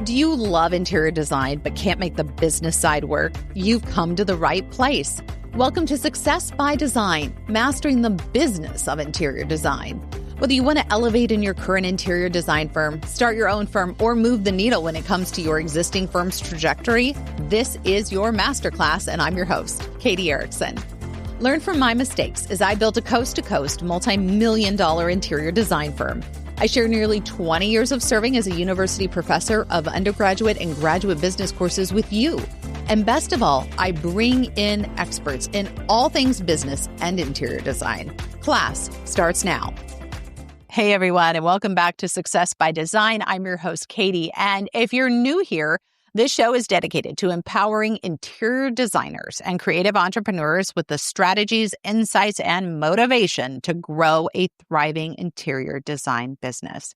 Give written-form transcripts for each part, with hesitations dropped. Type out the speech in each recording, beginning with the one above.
Do you love interior design but can't make the business side work? You've come to the right place. Welcome to Success by Design, mastering the business of interior design. Whether you want to elevate in your current interior design firm, start your own firm, or move the needle when it comes to your existing firm's trajectory, this is your masterclass, and I'm your host, Katie Erickson. Learn from my mistakes as I built a coast-to-coast, multi-million-dollar interior design firm. I share nearly 20 years of serving as a university professor of undergraduate and graduate business courses with you. And best of all, I bring in experts in all things business and interior design. Class starts now. Hey, everyone, and welcome back to Success by Design. I'm your host, Katie. And if you're new here, this show is dedicated to empowering interior designers and creative entrepreneurs with the strategies, insights, and motivation to grow a thriving interior design business.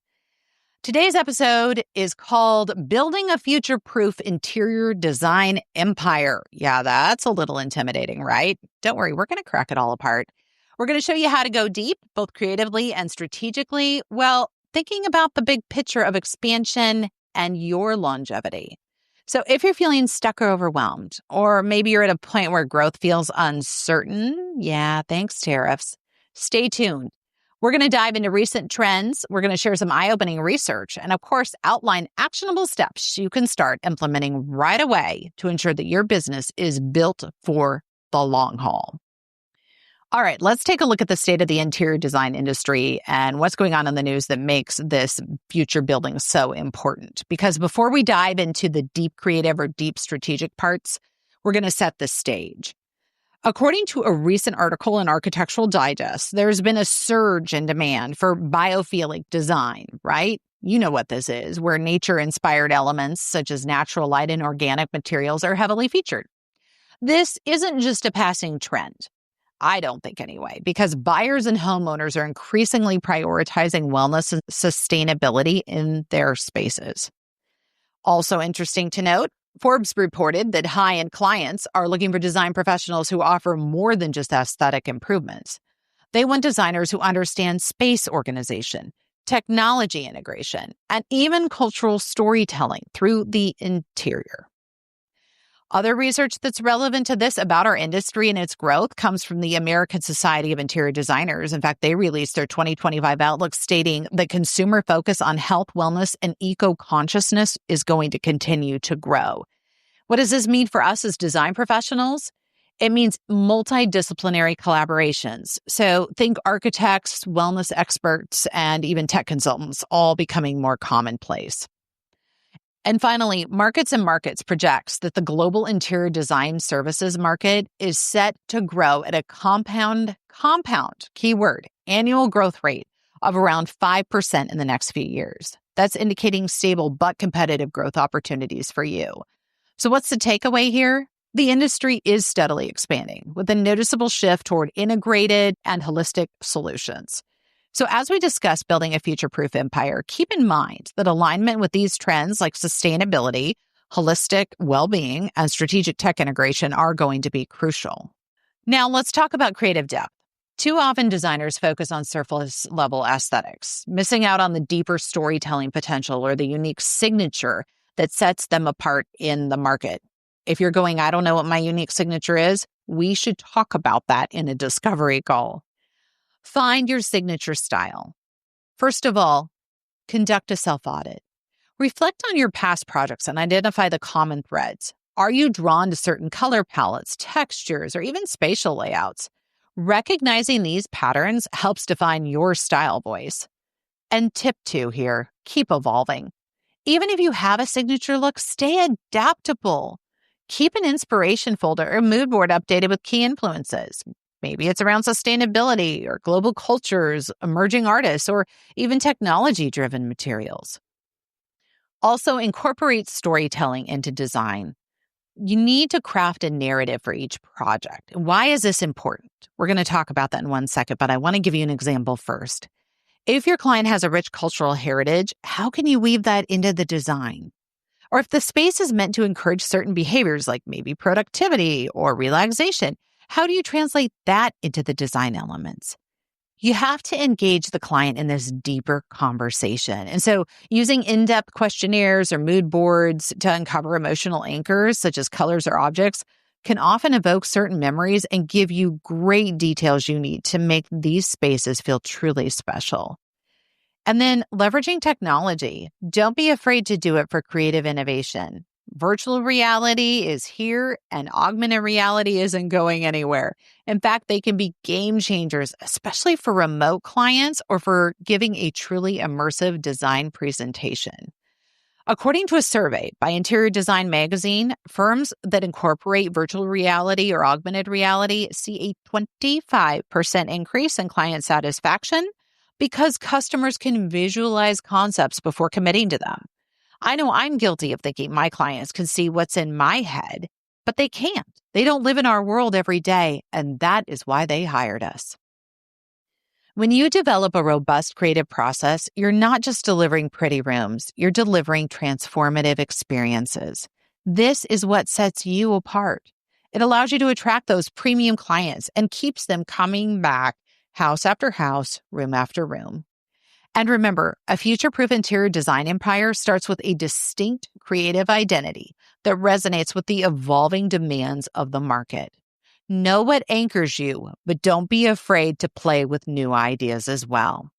Today's episode is called Building a Future-Proof Interior Design Empire. Yeah, that's a little intimidating, right? Don't worry, we're going to crack it all apart. We're going to show you how to go deep, both creatively and strategically, while thinking about the big picture of expansion and your longevity. So if you're feeling stuck or overwhelmed, or maybe you're at a point where growth feels uncertain, thanks tariffs, stay tuned. We're going to dive into recent trends. We're going to share some eye-opening research and, of course, outline actionable steps you can start implementing right away to ensure that your business is built for the long haul. All right, let's take a look at the state of the interior design industry and what's going on in the news that makes this future building so important. Because before we dive into the deep creative or deep strategic parts, we're going to set the stage. According to a recent article in Architectural Digest, there's been a surge in demand for biophilic design, right? You know what this is, where nature-inspired elements such as natural light and organic materials are heavily featured. This isn't just a passing trend. I don't think anyway, because buyers and homeowners are increasingly prioritizing wellness and sustainability in their spaces. Also interesting to note, Forbes reported that high-end clients are looking for design professionals who offer more than just aesthetic improvements. They want designers who understand space organization, technology integration, and even cultural storytelling through the interior. Other research that's relevant to this about our industry and its growth comes from the American Society of Interior Designers. In fact, they released their 2025 outlook stating that consumer focus on health, wellness, and eco-consciousness is going to continue to grow. What does this mean for us as design professionals? It means multidisciplinary collaborations. So think architects, wellness experts, and even tech consultants all becoming more commonplace. And finally, Markets and Markets projects that the global interior design services market is set to grow at a compound, keyword, annual growth rate of around 5% in the next few years. That's indicating stable but competitive growth opportunities for you. So what's the takeaway here? The industry is steadily expanding with a noticeable shift toward integrated and holistic solutions. So as we discuss building a future-proof empire, keep in mind that alignment with these trends like sustainability, holistic well-being, and strategic tech integration are going to be crucial. Now, let's talk about creative depth. Too often, designers focus on surface-level aesthetics, missing out on the deeper storytelling potential or the unique signature that sets them apart in the market. If you're going, I don't know what my unique signature is, we should talk about that in a discovery call. Find your signature style. First of all, conduct a self-audit. Reflect on your past projects and identify the common threads. Are you drawn to certain color palettes, textures, or even spatial layouts? Recognizing these patterns helps define your style voice. And tip 2 here, keep evolving. Even if you have a signature look, stay adaptable. Keep an inspiration folder or mood board updated with key influences. Maybe it's around sustainability or global cultures, emerging artists, or even technology-driven materials. Also, incorporate storytelling into design. You need to craft a narrative for each project. Why is this important? We're going to talk about that in one second, but I want to give you an example first. If your client has a rich cultural heritage, how can you weave that into the design? Or if the space is meant to encourage certain behaviors like maybe productivity or relaxation, how do you translate that into the design elements? You have to engage the client in this deeper conversation. And so using in-depth questionnaires or mood boards to uncover emotional anchors, such as colors or objects, can often evoke certain memories and give you great details you need to make these spaces feel truly special. And then leveraging technology. Don't be afraid to do it for creative innovation. Virtual reality is here and augmented reality isn't going anywhere. In fact, they can be game changers, especially for remote clients or for giving a truly immersive design presentation. According to a survey by Interior Design Magazine, firms that incorporate virtual reality or augmented reality see a 25% increase in client satisfaction because customers can visualize concepts before committing to them. I know I'm guilty of thinking my clients can see what's in my head, but they can't. They don't live in our world every day, and that is why they hired us. When you develop a robust creative process, you're not just delivering pretty rooms, you're delivering transformative experiences. This is what sets you apart. It allows you to attract those premium clients and keeps them coming back house after house, room after room. And remember, a future-proof interior design empire starts with a distinct creative identity that resonates with the evolving demands of the market. Know what anchors you, but don't be afraid to play with new ideas as well.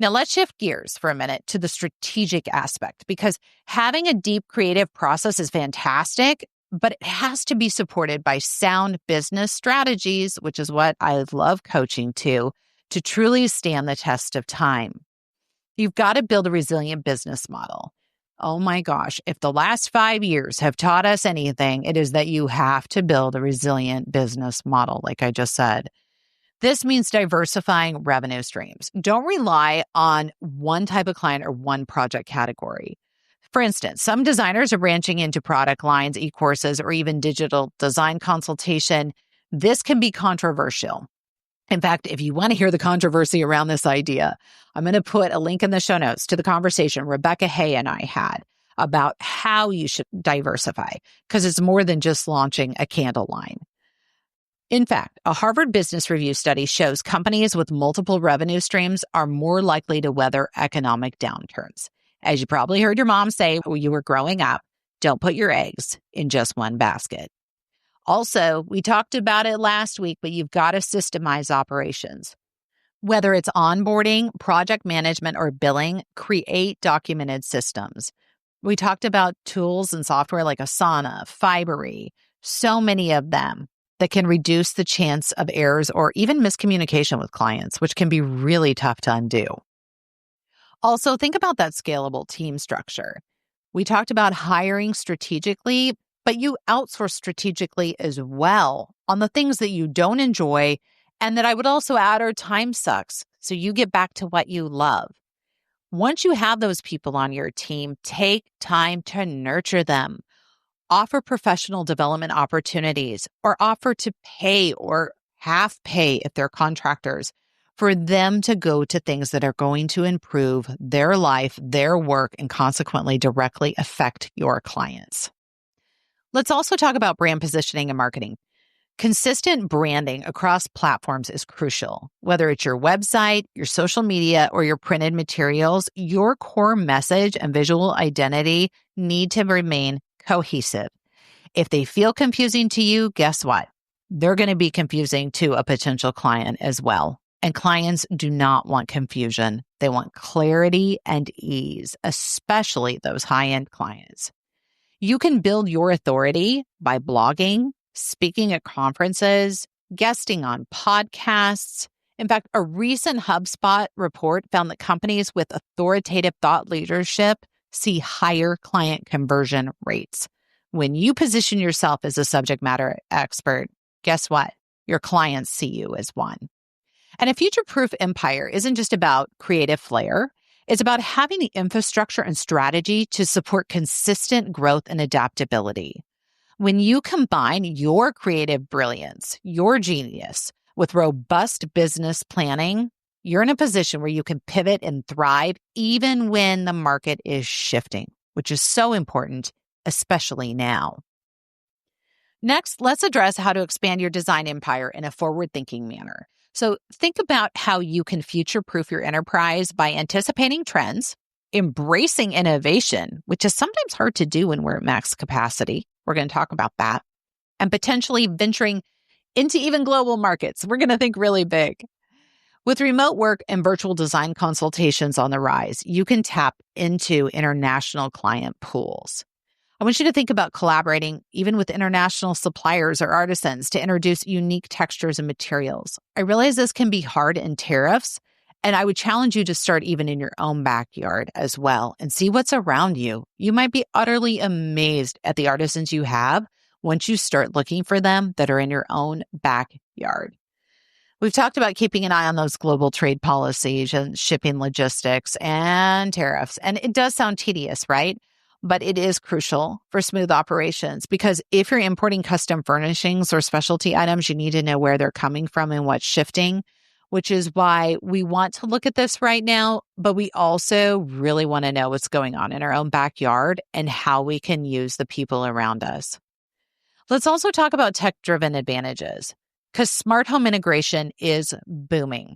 Now, let's shift gears for a minute to the strategic aspect, because having a deep creative process is fantastic, but it has to be supported by sound business strategies, which is what I love coaching to truly stand the test of time. You've got to build a resilient business model. Oh my gosh, if the last 5 years have taught us anything, it is that you have to build a resilient business model, like I just said. This means diversifying revenue streams. Don't rely on one type of client or one project category. For instance, some designers are branching into product lines, e-courses, or even digital design consultation. This can be controversial. In fact, if you want to hear the controversy around this idea, I'm going to put a link in the show notes to the conversation Rebecca Hay and I had about how you should diversify, because it's more than just launching a candle line. In fact, a Harvard Business Review study shows companies with multiple revenue streams are more likely to weather economic downturns. As you probably heard your mom say when you were growing up, don't put your eggs in just one basket. Also, we talked about it last week, but you've got to systemize operations. Whether it's onboarding, project management, or billing, create documented systems. We talked about tools and software like Asana, Fibery, so many of them that can reduce the chance of errors or even miscommunication with clients, which can be really tough to undo. Also, think about that scalable team structure. We talked about hiring strategically, but you outsource strategically as well on the things that you don't enjoy, and that I would also add are time sucks, so you get back to what you love. Once you have those people on your team, take time to nurture them. Offer professional development opportunities, or offer to pay or half pay if they're contractors for them to go to things that are going to improve their life, their work, and consequently directly affect your clients. Let's also talk about brand positioning and marketing. Consistent branding across platforms is crucial. Whether it's your website, your social media, or your printed materials, your core message and visual identity need to remain cohesive. If they feel confusing to you, guess what? They're going to be confusing to a potential client as well. And clients do not want confusion. They want clarity and ease, especially those high-end clients. You can build your authority by blogging, speaking at conferences, guesting on podcasts. In fact, a recent HubSpot report found that companies with authoritative thought leadership see higher client conversion rates. When you position yourself as a subject matter expert, guess what? Your clients see you as one. And a future-proof empire isn't just about creative flair. It's about having the infrastructure and strategy to support consistent growth and adaptability. When you combine your creative brilliance, your genius, with robust business planning, you're in a position where you can pivot and thrive even when the market is shifting, which is so important, especially now. Next, let's address how to expand your design empire in a forward-thinking manner. So think about how you can future-proof your enterprise by anticipating trends, embracing innovation, which is sometimes hard to do when we're at max capacity. We're going to talk about that. And potentially venturing into even global markets. We're going to think really big. With remote work and virtual design consultations on the rise, you can tap into international client pools. I want you to think about collaborating even with international suppliers or artisans to introduce unique textures and materials. I realize this can be hard in tariffs, and I would challenge you to start even in your own backyard as well and see what's around you. You might be utterly amazed at the artisans you have once you start looking for them that are in your own backyard. We've talked about keeping an eye on those global trade policies and shipping logistics and tariffs. And it does sound tedious, right? But it is crucial for smooth operations because if you're importing custom furnishings or specialty items, you need to know where they're coming from and what's shifting, which is why we want to look at this right now. But we also really want to know what's going on in our own backyard and how we can use the people around us. Let's also talk about tech-driven advantages because smart home integration is booming.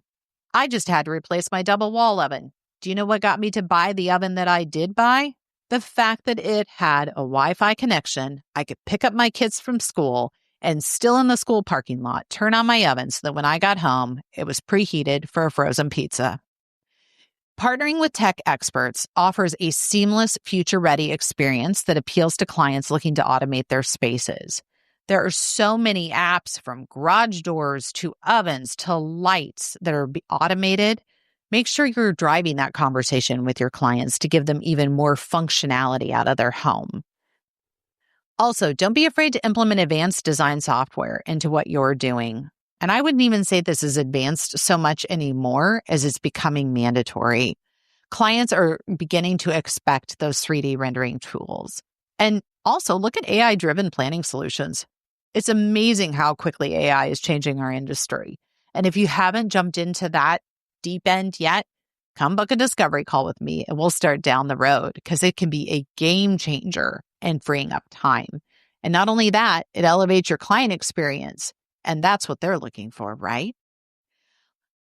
I just had to replace my double wall oven. Do you know what got me to buy the oven that I did buy? The fact that it had a Wi-Fi connection, I could pick up my kids from school and still in the school parking lot, turn on my oven so that when I got home, it was preheated for a frozen pizza. Partnering with tech experts offers a seamless, future-ready experience that appeals to clients looking to automate their spaces. There are so many apps from garage doors to ovens to lights that are automated. Make sure you're driving that conversation with your clients to give them even more functionality out of their home. Also, don't be afraid to implement advanced design software into what you're doing. And I wouldn't even say this is advanced so much anymore as it's becoming mandatory. Clients are beginning to expect those 3D rendering tools. And also look at AI-driven planning solutions. It's amazing how quickly AI is changing our industry. And if you haven't jumped into that deep end yet, come book a discovery call with me and we'll start down the road because it can be a game changer and freeing up time. And not only that, it elevates your client experience. And that's what they're looking for, right?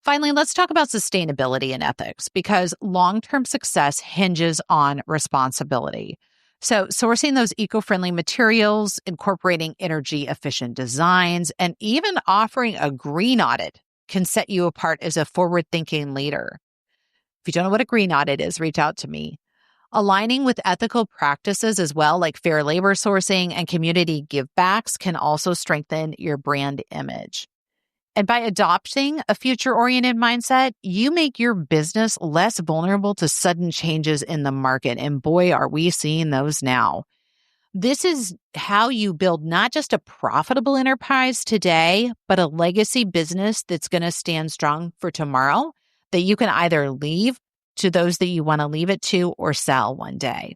Finally, let's talk about sustainability and ethics because long-term success hinges on responsibility. So sourcing those eco-friendly materials, incorporating energy-efficient designs, and even offering a green audit can set you apart as a forward-thinking leader. If you don't know what a green audit is, reach out to me. Aligning with ethical practices as well, like fair labor sourcing and community givebacks, can also strengthen your brand image. And by adopting a future-oriented mindset, you make your business less vulnerable to sudden changes in the market. And boy, are we seeing those now. This is how you build not just a profitable enterprise today, but a legacy business that's going to stand strong for tomorrow that you can either leave to those that you want to leave it to or sell one day.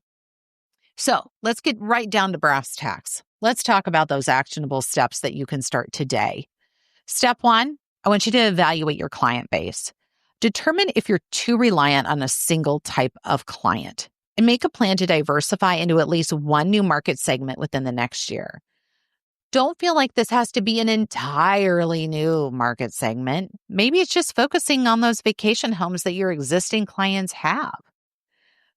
So let's get right down to brass tacks. Let's talk about those actionable steps that you can start today. Step 1, I want you to evaluate your client base. Determine if you're too reliant on a single type of client and make a plan to diversify into at least one new market segment within the next year. Don't feel like this has to be an entirely new market segment. Maybe it's just focusing on those vacation homes that your existing clients have.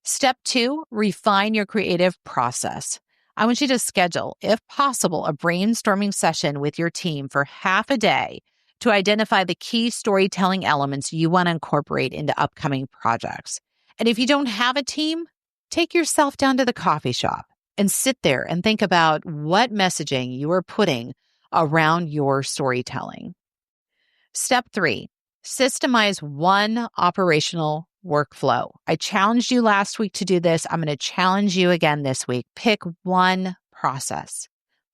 Step 2, refine your creative process. I want you to schedule, if possible, a brainstorming session with your team for half a day to identify the key storytelling elements you want to incorporate into upcoming projects. And if you don't have a team, take yourself down to the coffee shop and sit there and think about what messaging you are putting around your storytelling. Step 3, systemize one operational workflow. I challenged you last week to do this. I'm going to challenge you again this week. Pick one process,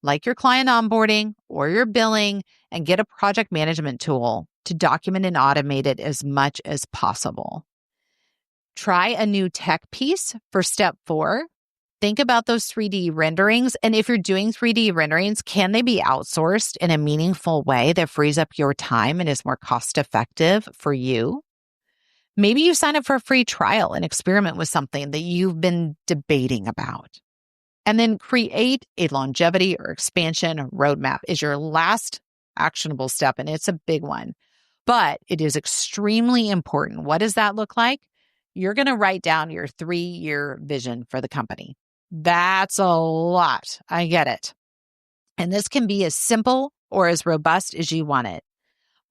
like your client onboarding or your billing, and get a project management tool to document and automate it as much as possible. Try a new tech piece for step 4. Think about those 3D renderings. And if you're doing 3D renderings, can they be outsourced in a meaningful way that frees up your time and is more cost effective for you? Maybe you sign up for a free trial and experiment with something that you've been debating about. And then create a longevity or expansion roadmap is your last actionable step, and it's a big one. but it is extremely important. What does that look like? You're going to write down your 3-year vision for the company. That's a lot. I get it. And this can be as simple or as robust as you want it.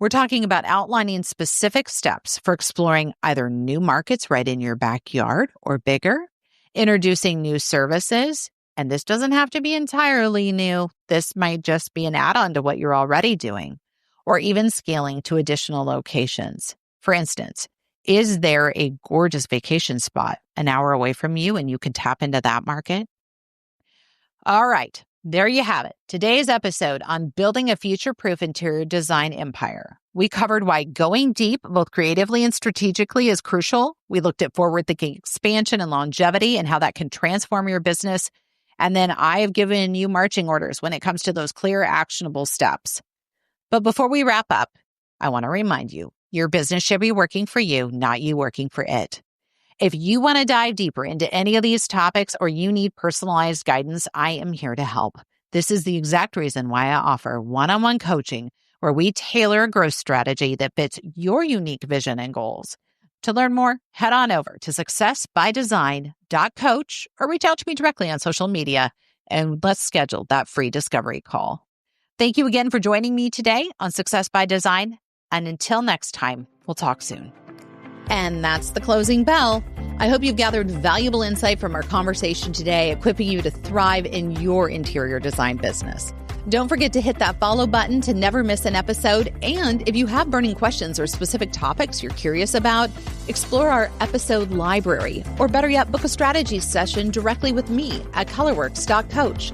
We're talking about outlining specific steps for exploring either new markets right in your backyard or bigger, introducing new services, and this doesn't have to be entirely new. This might just be an add-on to what you're already doing, or even scaling to additional locations. For instance, is there a gorgeous vacation spot an hour away from you and you can tap into that market? All right, there you have it. Today's episode on building a future-proof interior design empire. We covered why going deep, both creatively and strategically, is crucial. We looked at forward-thinking expansion and longevity and how that can transform your business. And then I have given you marching orders when it comes to those clear, actionable steps. But before we wrap up, I want to remind you, your business should be working for you, not you working for it. If you want to dive deeper into any of these topics or you need personalized guidance, I am here to help. This is the exact reason why I offer one-on-one coaching where we tailor a growth strategy that fits your unique vision and goals. To learn more, head on over to successbydesign.coach or reach out to me directly on social media and let's schedule that free discovery call. Thank you again for joining me today on Success by Design. And until next time, we'll talk soon. And that's the closing bell. I hope you've gathered valuable insight from our conversation today, equipping you to thrive in your interior design business. Don't forget to hit that follow button to never miss an episode. And if you have burning questions or specific topics you're curious about, explore our episode library, or better yet, book a strategy session directly with me at colorworks.coach.